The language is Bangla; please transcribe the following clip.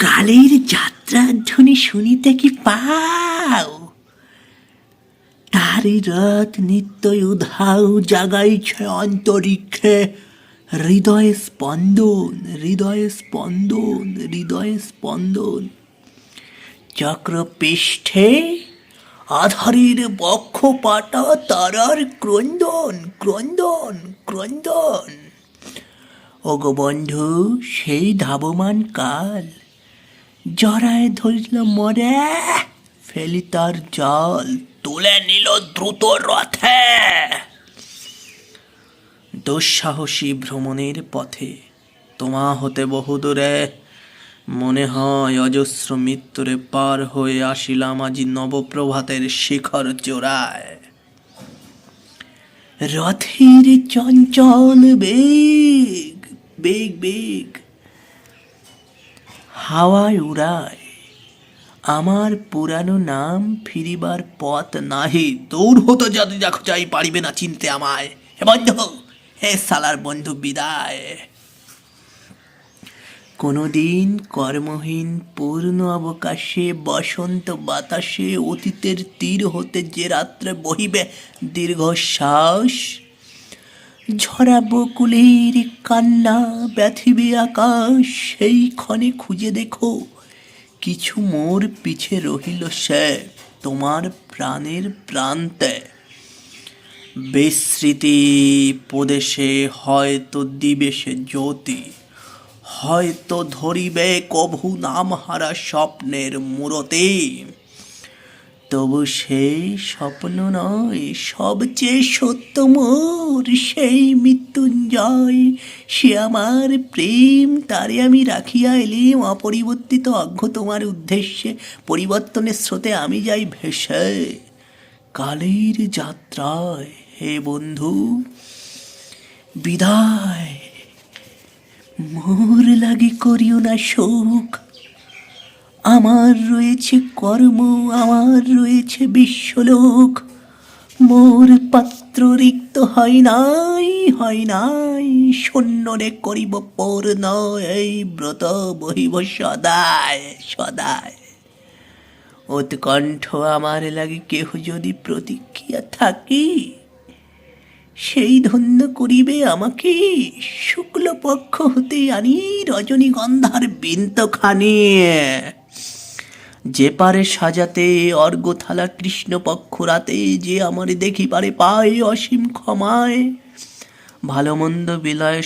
কালের যাত্রার ধ্বনি শুনিতে কি পাও? তারি রাত নিত্যই উধাও জাগাইছে অন্তরিক্ষে হৃদয়ে স্পন্দন, হৃদয়ে স্পন্দন, হৃদয়ে স্পন্দন। চক্রপৃষ্ঠে আধারের বক্ষপাটা তারার ক্রন্দন, ক্রন্দন, ক্রন্দন। ওগো বন্ধু, সেই ধাবমান কাল জড়ায় ধরিল মরে, ফেলি তার জল তুলে নিল দ্রুত রথে। দুঃসাহসী ভ্রমণের পথে তোমা হতে বহুদূরে মনে হয় অজস্র মৃত্যুরে পার হয়ে আসিলাম আজি নবপ্রভাতের শিখর চূড়ায়। রথের চঞ্চল বেগ, বেগ বেগ হাওয়ায় উড়ায় আমার পুরানো নাম, ফিরিবার পথ নাহি। দূর হতো যদি দেখো চাই পারিবে না চিনতে আমায়। হে বন্ধু, হে সালার বন্ধু, বিদায়। কোনোদিন কর্মহীন পূর্ণ অবকাশে বসন্ত বাতাসে অতীতের তীর হতে যে রাত্রে বহিবে দীর্ঘশ্বাস, ঝরা বকুলের কান্না ব্যথিবে আকাশ, সেই ক্ষণে খুঁজে দেখো কিছু মোর পিছে রহিল সে তোমার প্রাণের প্রান্তে। বিস্মৃতি প্রদেশে হয়তো দিবে সে জ্যোতি, হয়তো ধরিবে কভু নামহারা স্বপ্নের মূরতি। তবু সেই স্বপ্ন নয়, সবচেয়ে সত্য মোর সেই মৃত্যুঞ্জয়, সে আমার প্রেম, তারে আমি রাখিয়া এলিম অপরিবর্তিত অজ্ঞ তোমার উদ্দেশ্যে। পরিবর্তনের স্রোতে আমি যাই ভেসে কালের যাত্রায়। হে বন্ধু, বিদায়। মোর লাগি করিও না শোক, আমার রয়েছে কর্ম, আমার রয়েছে বিশ্বলোক। মোর পাত্র রিক্ত হয় নাই, হয় নাই, শূন্যরে করিব পূর্ণ, এই ব্রত বহিব সদায়, সদায়। উৎকণ্ঠ আমার লাগি কেহ যদি প্রতীক্ষিয়া থাকি, সেই ধন্য করিবে আমাকে শুক্লপক্ষ হতে আনি রজনীগন্ধার বিন্তখানি। যে পারে সাজাতে অর্ঘ্যথালা কৃষ্ণপক্ষ রাতে, যে আমার দেখিবারে পায় অসীম ক্ষমায়, ভালো মন্দ বিলায়